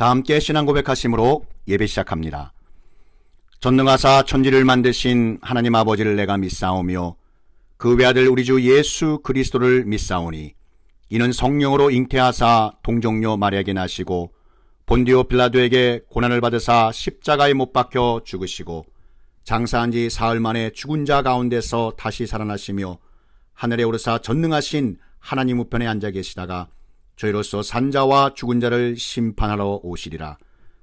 다 함께 신앙 고백하심으로 예배 시작합니다. 전능하사 천지를 만드신 하나님 아버지를 내가 믿사오며 그 외아들 우리 주 예수 그리스도를 믿사오니 이는 성령으로 잉태하사 동정녀 마리아에게 나시고 본디오 빌라도에게 고난을 받으사 십자가에 못 박혀 죽으시고 장사한 지 사흘 만에 죽은 자 가운데서 다시 살아나시며 하늘에 오르사 전능하신 하나님 우편에 앉아 계시다가 저희로서 산자와 죽은 자를 심판하러 오시리라.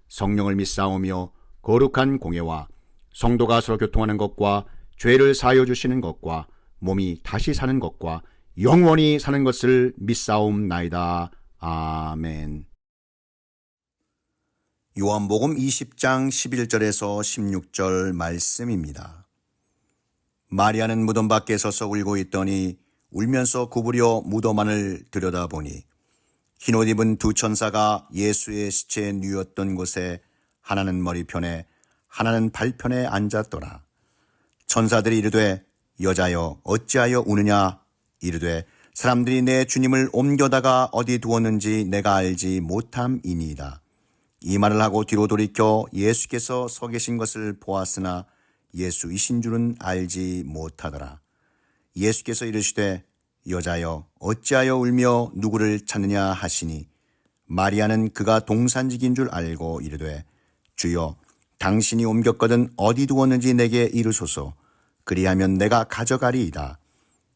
성령을 믿사오며 거룩한 공예와 성도가 서로 교통하는 것과 죄를 사하여 주시는 것과 몸이 다시 사는 것과 영원히 사는 것을 믿사옵나이다. 아멘. 요한복음 20장 11절에서 16절 말씀입니다. 마리아는 무덤 밖에 서서 울고 있더니 울면서 구부려 무덤 안을 들여다보니 흰옷 입은 두 천사가 예수의 시체에 누웠던 곳에 하나는 머리편에 하나는 발편에 앉았더라. 천사들이 이르되 여자여 어찌하여 우느냐. 이르되 사람들이 내 주님을 옮겨다가 어디 두었는지 내가 알지 못함이니이다. 이 말을 하고 뒤로 돌이켜 예수께서 서 계신 것을 보았으나 예수이신 줄은 알지 못하더라. 예수께서 이르시되 여자여 어찌하여 울며 누구를 찾느냐 하시니 마리아는 그가 동산직인 줄 알고 이르되 주여 당신이 옮겼거든 어디 두었는지 내게 이르소서. 그리하면 내가 가져가리이다.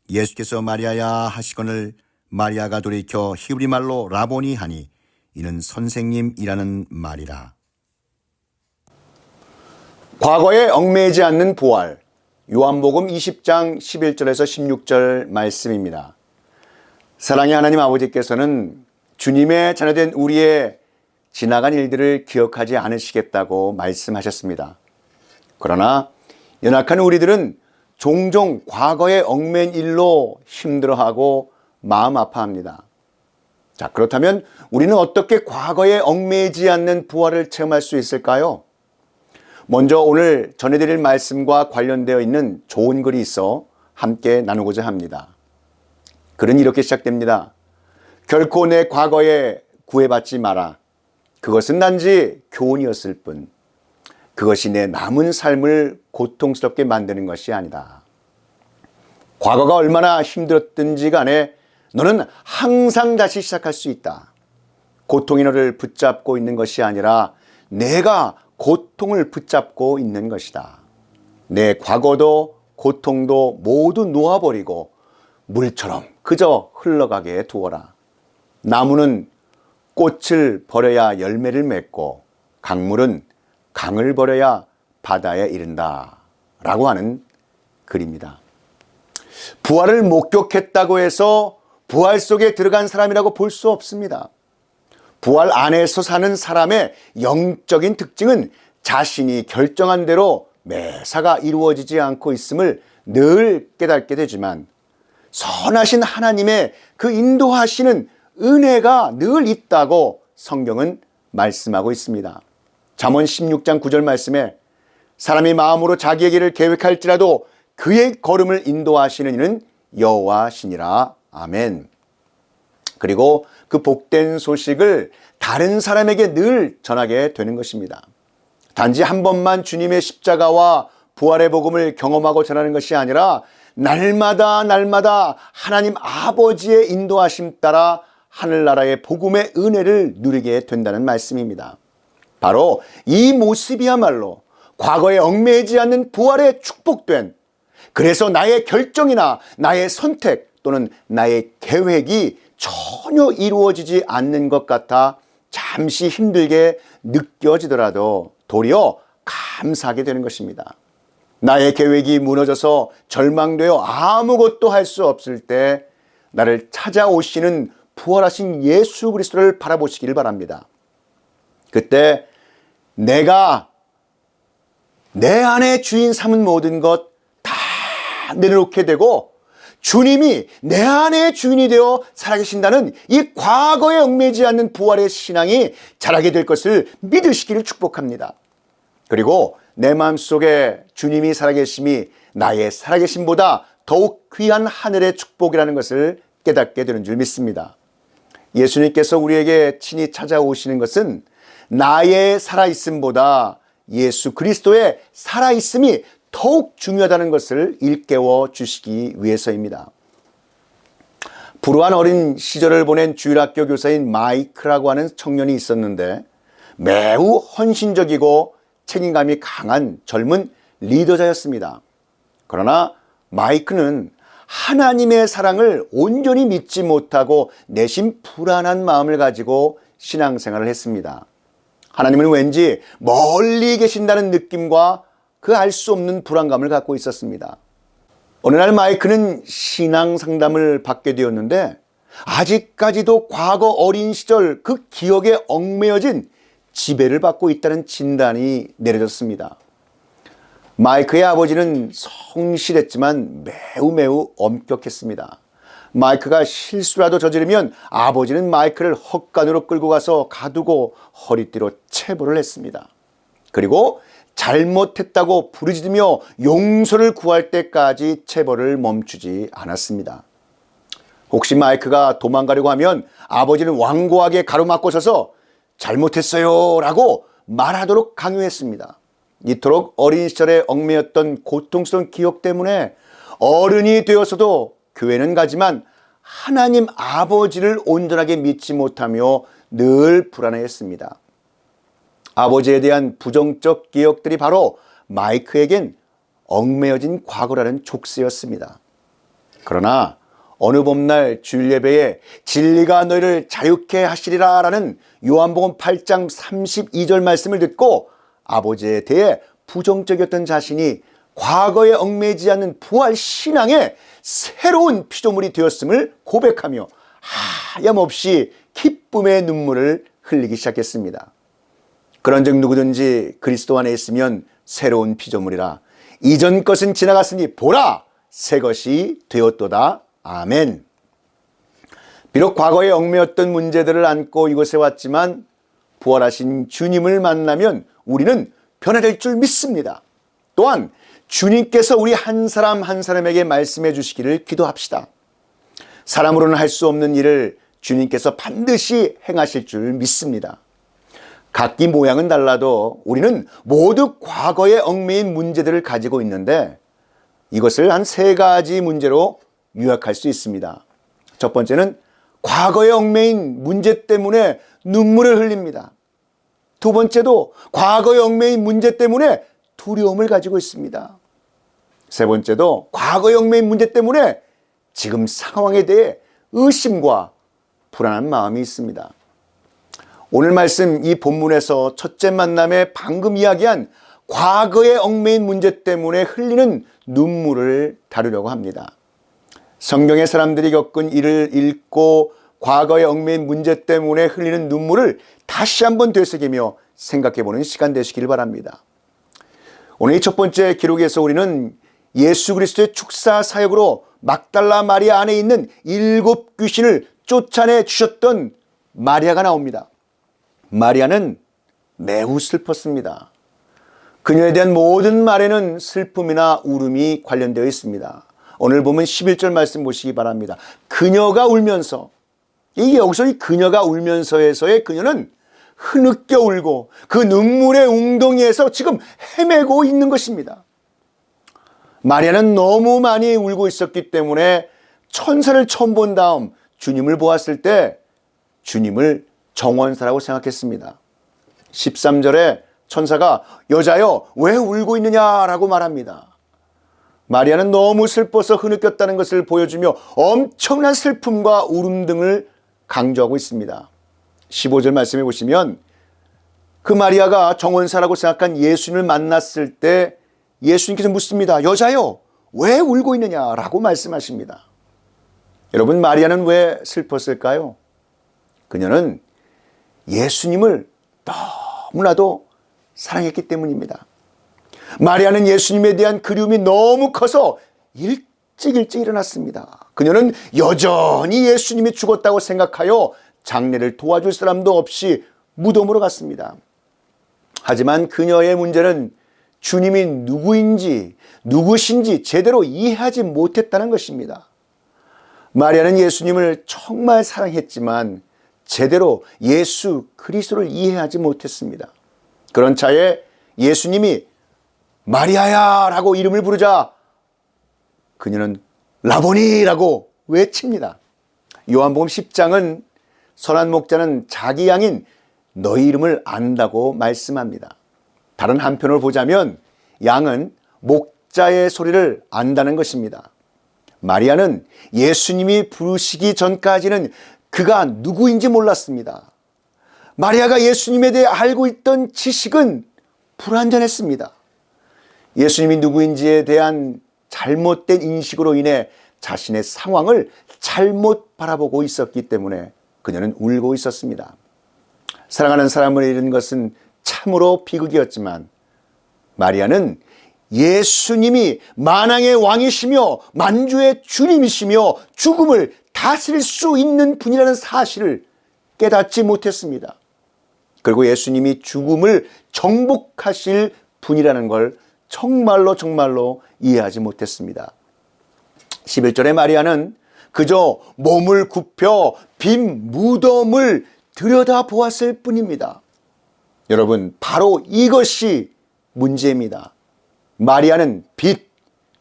예수께서 마리아야 하시거늘 마리아가 돌이켜 히브리 말로 라보니 하니 이는 선생님이라는 말이라. 과거에 얽매이지 않는 부활, 요한복음 20장 11절에서 16절 말씀입니다. 사랑의 하나님 아버지께서는 주님의 자녀된 우리의 지나간 일들을 기억하지 않으시겠다고 말씀하셨습니다. 그러나 연약한 우리들은 종종 과거에 얽매인 일로 힘들어하고 마음 아파합니다. 자, 그렇다면 우리는 어떻게 과거에 얽매이지 않는 부활을 체험할 수 있을까요? 먼저 오늘 전해드릴 말씀과 관련되어 있는 좋은 글이 있어 함께 나누고자 합니다. 글은 이렇게 시작됩니다. 결코 내 과거에 구애받지 마라. 그것은 단지 교훈이었을 뿐. 그것이 내 남은 삶을 고통스럽게 만드는 것이 아니다. 과거가 얼마나 힘들었든지 간에 너는 항상 다시 시작할 수 있다. 고통이 너를 붙잡고 있는 것이 아니라 내가 고통을 붙잡고 있는 것이다. 내 과거도 고통도 모두 놓아버리고 물처럼 그저 흘러가게 두어라. 나무는 꽃을 버려야 열매를 맺고 강물은 강을 버려야 바다에 이른다 라고 하는 글입니다. 부활을 목격했다고 해서 부활 속에 들어간 사람이라고 볼 수 없습니다. 부활 안에서 사는 사람의 영적인 특징은 자신이 결정한 대로 매사가 이루어지지 않고 있음을 늘 깨닫게 되지만 선하신 하나님의 그 인도하시는 은혜가 늘 있다고 성경은 말씀하고 있습니다. 잠언 16장 9절 말씀에 사람이 마음으로 자기의 길을 계획할지라도 그의 걸음을 인도하시는 이는 여호와시니라. 아멘. 그리고 그 복된 소식을 다른 사람에게 늘 전하게 되는 것입니다. 단지 한 번만 주님의 십자가와 부활의 복음을 경험하고 전하는 것이 아니라 날마다 하나님 아버지의 인도하심 따라 하늘나라의 복음의 은혜를 누리게 된다는 말씀입니다. 바로 이 모습이야말로 과거에 얽매이지 않는 부활에 축복된, 그래서 나의 결정이나 나의 선택 또는 나의 계획이 전혀 이루어지지 않는 것 같아 잠시 힘들게 느껴지더라도 도리어 감사하게 되는 것입니다. 나의 계획이 무너져서 절망되어 아무것도 할 수 없을 때 나를 찾아오시는 부활하신 예수 그리스도를 바라보시길 바랍니다. 그때 내가 내 안에 주인 삼은 모든 것 다 내려놓게 되고 주님이 내 안에 주인이 되어 살아계신다는 이 과거에 얽매이지 않는 부활의 신앙이 자라게 될 것을 믿으시기를 축복합니다. 그리고 내 마음속에 주님이 살아계심이 나의 살아계심보다 더욱 귀한 하늘의 축복이라는 것을 깨닫게 되는 줄 믿습니다. 예수님께서 우리에게 친히 찾아오시는 것은 나의 살아있음보다 예수 그리스도의 살아있음이 더욱 중요하다는 것을 일깨워 주시기 위해서입니다. 불우한 어린 시절을 보낸 주일학교 교사인 마이크라고 하는 청년이 있었는데 매우 헌신적이고 책임감이 강한 젊은 리더자였습니다. 그러나 마이크는 하나님의 사랑을 온전히 믿지 못하고 내심 불안한 마음을 가지고 신앙생활을 했습니다. 하나님은 왠지 멀리 계신다는 느낌과 그 알 수 없는 불안감을 갖고 있었습니다. 어느 날 마이크는 신앙 상담을 받게 되었는데 아직까지도 과거 어린 시절 그 기억에 얽매여진 지배를 받고 있다는 진단이 내려졌습니다. 마이크의 아버지는 성실했지만 매우 엄격했습니다. 마이크가 실수라도 저지르면 아버지는 마이크를 헛간으로 끌고 가서 가두고 허리띠로 체벌을 했습니다. 그리고 잘못했다고 부르짖으며 용서를 구할 때까지 체벌을 멈추지 않았습니다. 혹시 마이크가 도망가려고 하면 아버지는 완고하게 가로막고 서서 잘못했어요 라고 말하도록 강요했습니다. 이토록 어린 시절에 얽매였던 고통스러운 기억 때문에 어른이 되어서도 교회는 가지만 하나님 아버지를 온전하게 믿지 못하며 늘 불안해했습니다. 아버지에 대한 부정적 기억들이 바로 마이크에겐 얽매여진 과거라는 족쇄였습니다. 그러나 어느 봄날 주일 예배에 진리가 너희를 자유케 하시리라 라는 요한복음 8장 32절 말씀을 듣고 아버지에 대해 부정적이었던 자신이 과거에 얽매이지 않는 부활 신앙의 새로운 피조물이 되었음을 고백하며 하염없이 기쁨의 눈물을 흘리기 시작했습니다. 그런즉 누구든지 그리스도 안에 있으면 새로운 피조물이라 이전 것은 지나갔으니 보라 새 것이 되었도다. 아멘. 비록 과거에 얽매였던 문제들을 안고 이곳에 왔지만 부활하신 주님을 만나면 우리는 변화될 줄 믿습니다. 또한 주님께서 우리 한 사람 한 사람에게 말씀해 주시기를 기도합시다. 사람으로는 할 수 없는 일을 주님께서 반드시 행하실 줄 믿습니다. 각기 모양은 달라도 우리는 모두 과거에 얽매인 문제들을 가지고 있는데 이것을 한 3가지 문제로 요약할 수 있습니다. 첫 번째는 과거에 얽매인 문제 때문에 눈물을 흘립니다. 두 번째도 과거에 얽매인 문제 때문에 두려움을 가지고 있습니다. 세 번째도 과거에 얽매인 문제 때문에 지금 상황에 대해 의심과 불안한 마음이 있습니다. 오늘 말씀 이 본문에서 첫째 만남에 방금 이야기한 과거에 얽매인 문제 때문에 흘리는 눈물을 다루려고 합니다. 성경의 사람들이 겪은 일을 읽고 과거에 얽매인 문제 때문에 흘리는 눈물을 다시 한번 되새기며 생각해보는 시간 되시길 바랍니다. 오늘 이 첫 번째 기록에서 우리는 예수 그리스도의 축사 사역으로 막달라 마리아 안에 있는 7 귀신을 쫓아내 주셨던 마리아가 나옵니다. 마리아는 매우 슬펐습니다. 그녀에 대한 모든 말에는 슬픔이나 울음이 관련되어 있습니다. 오늘 보면 11절 말씀 보시기 바랍니다. 그녀가 울면서, 이게 여기서 이 그녀가 울면서에서의 그녀는 흐느껴 울고 그 눈물의 웅덩이에서 지금 헤매고 있는 것입니다. 마리아는 너무 많이 울고 있었기 때문에 천사를 처음 본 다음 주님을 보았을 때 주님을 정원사라고 생각했습니다. 13절에 천사가 여자여 왜 울고 있느냐라고 말합니다. 마리아는 너무 슬퍼서 흐느꼈다는 것을 보여주며 엄청난 슬픔과 울음 등을 강조하고 있습니다. 15절 말씀해 보시면 그 마리아가 정원사라고 생각한 예수님을 만났을 때 예수님께서 묻습니다. 여자여 왜 울고 있느냐라고 말씀하십니다. 여러분, 마리아는 왜 슬펐을까요? 그녀는 예수님을 너무나도 사랑했기 때문입니다. 마리아는 예수님에 대한 그리움이 너무 커서 일찍 일어났습니다. 그녀는 여전히 예수님이 죽었다고 생각하여 장례를 도와줄 사람도 없이 무덤으로 갔습니다. 하지만 그녀의 문제는 주님이 누구인지 누구신지 제대로 이해하지 못했다는 것입니다. 마리아는 예수님을 정말 사랑했지만 제대로 예수 그리스도를 이해하지 못했습니다. 그런 차에 예수님이 마리아야 라고 이름을 부르자 그녀는 라보니라고 외칩니다. 요한복음 10장은 선한 목자는 자기 양인 너희 이름을 안다고 말씀합니다. 다른 한편으로 보자면 양은 목자의 소리를 안다는 것입니다. 마리아는 예수님이 부르시기 전까지는 그가 누구인지 몰랐습니다. 마리아가 예수님에 대해 알고 있던 지식은 불완전했습니다. 예수님이 누구인지에 대한 잘못된 인식으로 인해 자신의 상황을 잘못 바라보고 있었기 때문에 그녀는 울고 있었습니다. 사랑하는 사람을 잃은 것은 참으로 비극이었지만 마리아는 예수님이 만왕의 왕이시며 만주의 주님이시며 죽음을 다스릴 수 있는 분이라는 사실을 깨닫지 못했습니다. 그리고 예수님이 죽음을 정복하실 분이라는 걸 정말로 이해하지 못했습니다. 11절에 마리아는 그저 몸을 굽혀 빈 무덤을 들여다보았을 뿐입니다. 여러분, 바로 이것이 문제입니다. 마리아는 빛,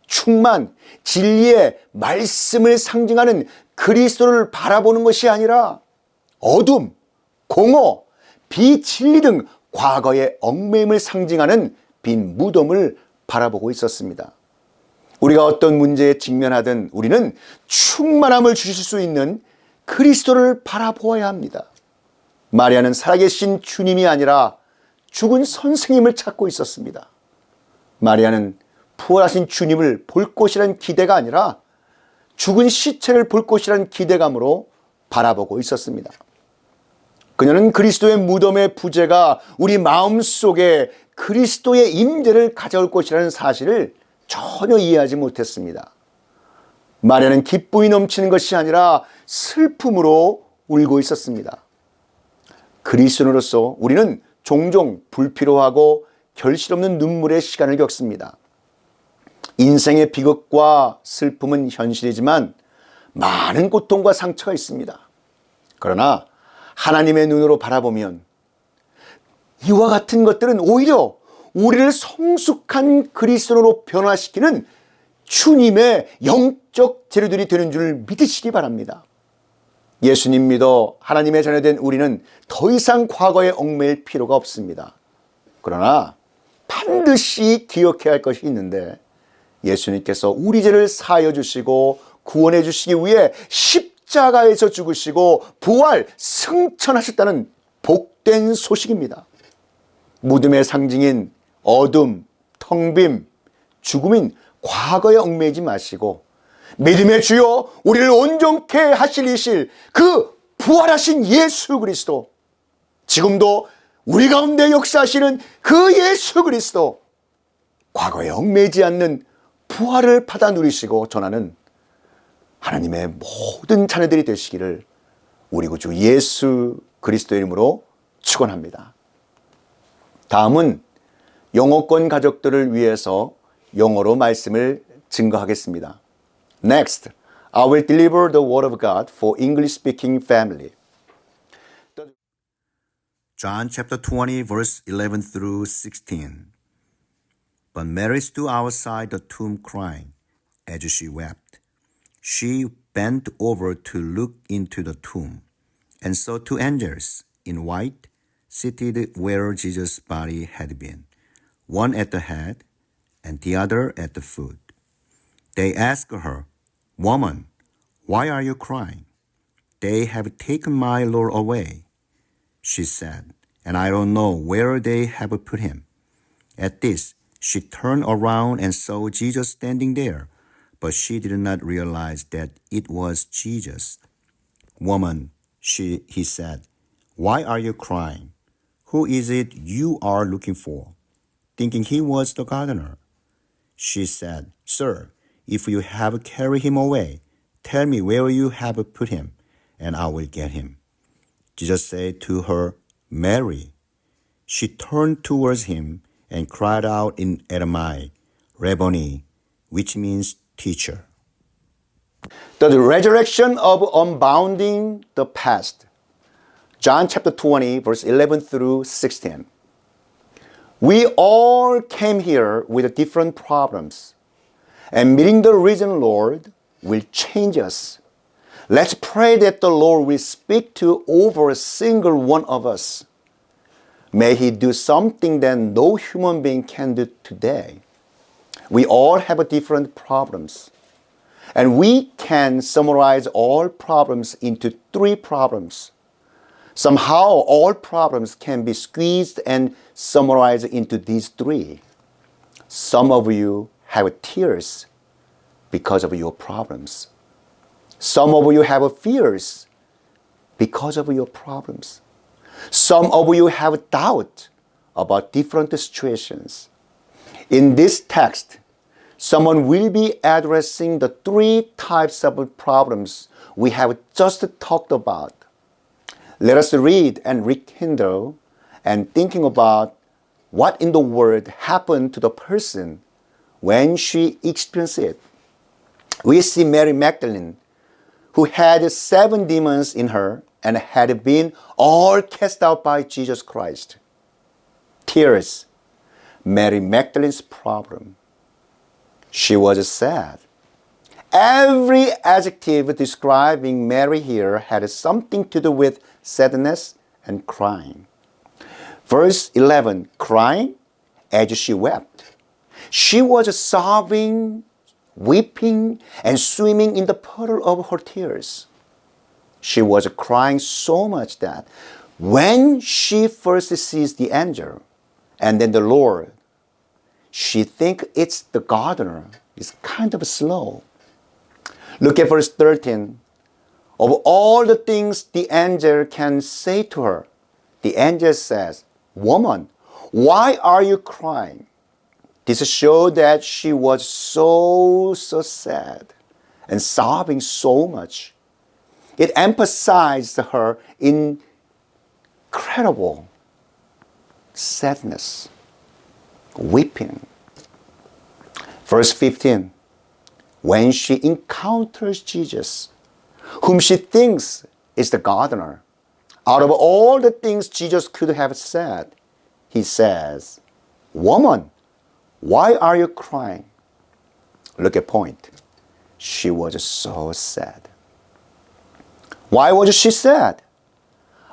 충만, 진리의 말씀을 상징하는 그리스도를 바라보는 것이 아니라 어둠, 공허, 비진리 등 과거의 얽매임을 상징하는 빈 무덤을 바라보고 있었습니다. 우리가 어떤 문제에 직면하든 우리는 충만함을 주실 수 있는 그리스도를 바라보아야 합니다. 마리아는 살아계신 주님이 아니라 죽은 선생님을 찾고 있었습니다. 마리아는 부활하신 주님을 볼 것이라는 기대가 아니라 죽은 시체를 볼 것이라는 기대감으로 바라보고 있었습니다. 그녀는 그리스도의 무덤의 부재가 우리 마음속에 그리스도의 임재를 가져올 것이라는 사실을 전혀 이해하지 못했습니다. 마리아는 기쁨이 넘치는 것이 아니라 슬픔으로 울고 있었습니다. 그리스도인으로서 우리는 종종 불필요하고 결실 없는 눈물의 시간을 겪습니다. 인생의 비극과 슬픔은 현실이지만 많은 고통과 상처가 있습니다. 그러나 하나님의 눈으로 바라보면 이와 같은 것들은 오히려 우리를 성숙한 그리스도로 변화시키는 주님의 영적 재료들이 되는 줄 믿으시기 바랍니다. 예수님 믿어 하나님의 자녀된 우리는 더 이상 과거에 얽매일 필요가 없습니다. 그러나 반드시 기억해야 할 것이 있는데 예수님께서 우리 죄를 사하여 주시고 구원해 주시기 위해 십자가에서 죽으시고 부활 승천하셨다는 복된 소식입니다. 무덤의 상징인 어둠, 텅빔, 죽음인 과거에 얽매이지 마시고 믿음의 주여 우리를 온전케 하실 이실 그 부활하신 예수 그리스도, 지금도 우리 가운데 역사하시는 그 예수 그리스도, 과거에 얽매이지 않는 부활을 받아 누리시고 전하는 하나님의 모든 자녀들이 되시기를 우리 구주 예수 그리스도의 이름으로 축원합니다. 다음은 영어권 가족들을 위해서 영어로 말씀을 증거하겠습니다. Next, I will deliver the word of God for English-speaking family. John chapter 20, verse 11 through 16. But Mary stood outside the tomb crying, as she wept. She bent over to look into the tomb, and saw two angels in white, seated where Jesus' body had been, one at the head and the other at the foot. They asked her, Woman, why are you crying? They have taken my Lord away, she said, and I don't know where they have put him. At this, she turned around and saw Jesus standing there, but she did not realize that it was Jesus. Woman, he said, why are you crying? Who is it you are looking for? Thinking he was the gardener. She said, Sir, if you have carried him away, tell me where you have put him, and I will get him. Jesus said to her, Mary. She turned towards him and cried out in Aramaic, Rabboni, which means teacher. The resurrection of unbounding the past. John chapter 20, verse 11 through 16. We all came here with different problems, and meeting the risen Lord will change us. Let's pray that the Lord will speak to over a single one of us. May He do something that no human being can do today. We all have different problems, and we can summarize all problems into 3 problems. Somehow, all problems can be squeezed and summarized into these 3. Some of you have tears because of your problems. Some of you have fears because of your problems. Some of you have doubt about different situations. In this text, someone will be addressing the 3 types of problems we have just talked about. Let us read and rekindle and thinking about what in the world happened to the person when she experienced it. We see Mary Magdalene, who had 7 demons in her and had been all cast out by Jesus Christ. Tears, Mary Magdalene's problem. She was sad. Every adjective describing Mary here had something to do with sadness and crying. Verse 11, crying as she wept. She was sobbing, weeping, and swimming in the puddle of her tears. She was crying so much that when she first sees the angel and then the Lord, she thinks it's the gardener. It's kind of slow. Look at verse 13. Of all the things the angel can say to her, the angel says, "Woman, why are you crying?" This showed that she was so sad and sobbing so much. It emphasized her incredible sadness, weeping. Verse 15, when she encounters Jesus, whom she thinks is the gardener, out of all the things Jesus could have said, He says, "Woman, why are you crying?" Look at point. She was so sad. Why was she sad?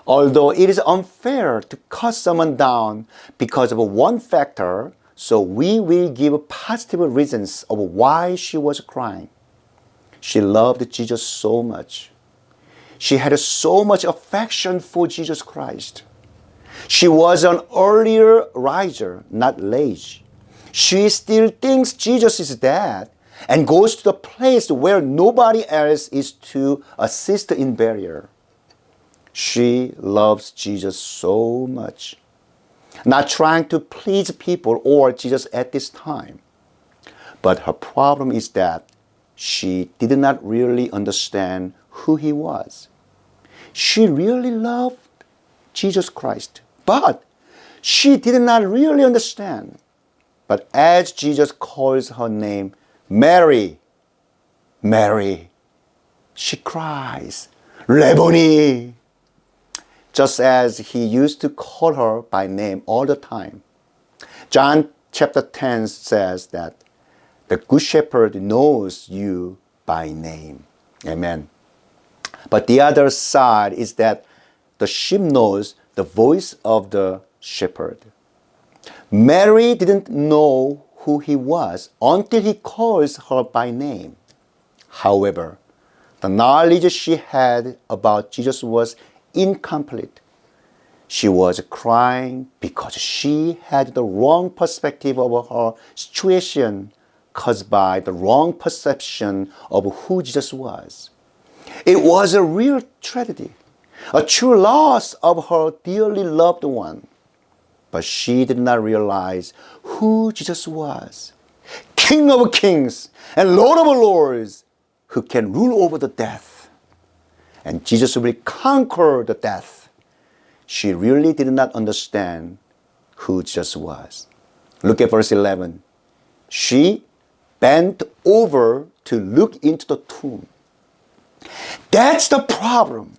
Although it is unfair to cut someone down because of one factor, so we will give positive reasons of why she was crying. She loved Jesus so much. She had so much affection for Jesus Christ. She was an earlier riser, not lazy. She still thinks Jesus is dead and goes to the place where nobody else is to assist in burial. She loves Jesus so much, not trying to please people or Jesus at this time. But her problem is that she did not really understand who He was. She really loved Jesus Christ, but she did not really understand. But as Jesus calls her name, Mary, Mary, she cries, Rabboni, just as He used to call her by name all the time. John chapter 10 says that the good shepherd knows you by name. Amen. But the other side is that the sheep knows the voice of the shepherd. Mary didn't know who He was until He calls her by name. However, the knowledge she had about Jesus was incomplete. She was crying because she had the wrong perspective of her situation caused by the wrong perception of who Jesus was. It was a real tragedy, a true loss of her dearly loved one. But she did not realize who Jesus was. King of kings and Lord of lords, who can rule over the death. And Jesus will conquer the death. She really did not understand who Jesus was. Look at verse 11. She bent over to look into the tomb. That's the problem.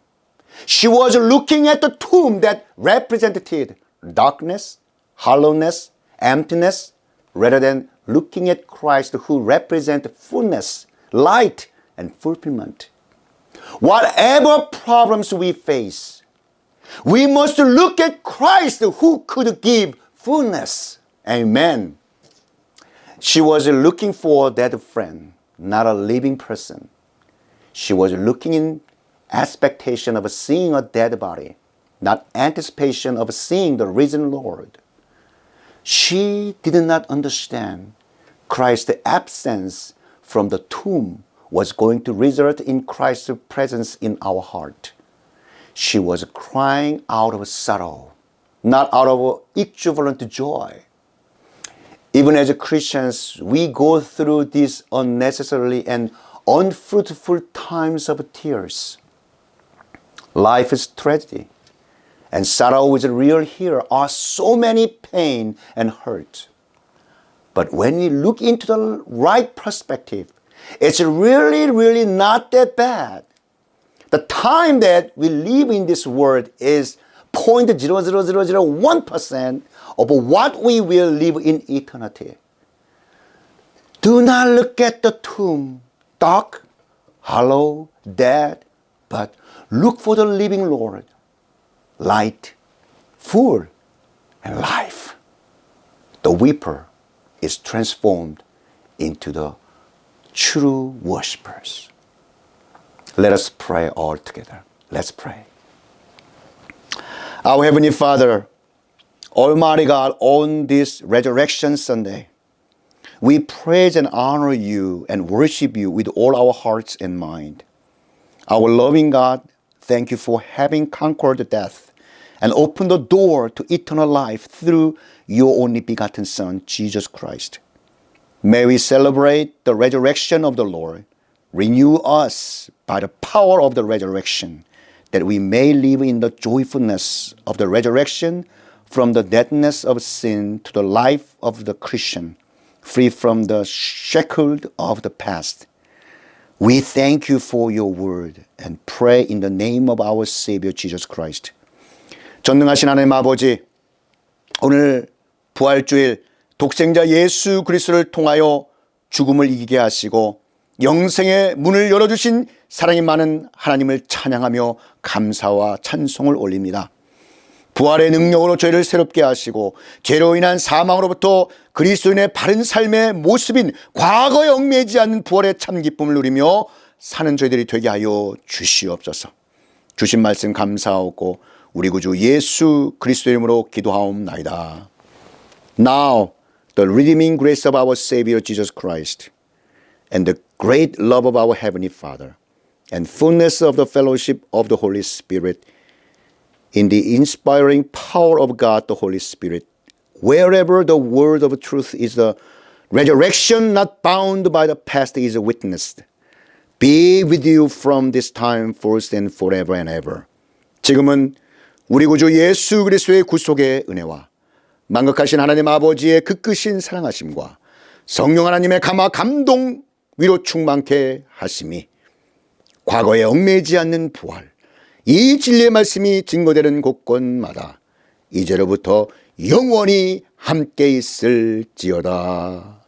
She was looking at the tomb that represented darkness, hollowness, emptiness, rather than looking at Christ who represents fullness, light, and fulfillment. Whatever problems we face, we must look at Christ who could give fullness. Amen. She was looking for a dead friend, not a living person. She was looking in expectation of seeing a dead body, not anticipation of seeing the risen Lord. She did not understand Christ's absence from the tomb was going to result in Christ's presence in our heart. She was crying out of sorrow, not out of exuberant joy. Even as Christians, we go through these unnecessary and unfruitful times of tears. Life is tragedy, and sorrow is real. Here are so many pain and hurt. But when we look into the right perspective, it's really not that bad. The time that we live in this world is 0.00001% of what we will live in eternity. Do not look at the tomb, dark, hollow, dead, but look for the living Lord, light, full, and life. The weeper is transformed into the true worshipers. Let us pray all together. Let's pray. Our Heavenly Father, Almighty God, on this Resurrection Sunday, we praise and honor you and worship you with all our hearts and mind. Our loving God, thank you for having conquered death and opened the door to eternal life through your only begotten Son, Jesus Christ. May we celebrate the resurrection of the Lord. Renew us by the power of the resurrection, that we may live in the joyfulness of the resurrection, from the deadness of sin to the life of the Christian, free from the shackles of the past. We thank you for your word and pray in the name of our Savior Jesus Christ. 전능하신 하나님 아버지, 오늘 부활주일 독생자 예수 그리스도를 통하여 죽음을 이기게 하시고 영생의 문을 열어주신 사랑이 많은 하나님을 찬양하며 감사와 찬송을 올립니다. 부활의 능력으로 저희를 새롭게 하시고 죄로 인한 사망으로부터 그리스도인의 바른 삶의 모습인 과거에 얽매이지 않는 부활의 참 기쁨을 누리며 사는 저희들이 되게 하여 주시옵소서. 주신 말씀 감사하고 우리 구주 예수 그리스도의 이름으로 기도하옵나이다. Now the redeeming grace of our Savior Jesus Christ and the great love of our Heavenly Father and fullness of the fellowship of the Holy Spirit in the inspiring power of God the Holy Spirit, wherever the word of truth is, the resurrection not bound by the past is witnessed, be with you from this time forth and forever and ever. 지금은 우리 구주 예수 그리스도의 구속의 은혜와 만극하신 하나님 아버지의 그 크신 사랑하심과 성령 하나님의 감화 감동 위로 충만케 하심이 과거에 얽매이지 않는 부활, 이 진리의 말씀이 증거되는 곳곳마다 이제로부터 영원히 함께 있을지어다.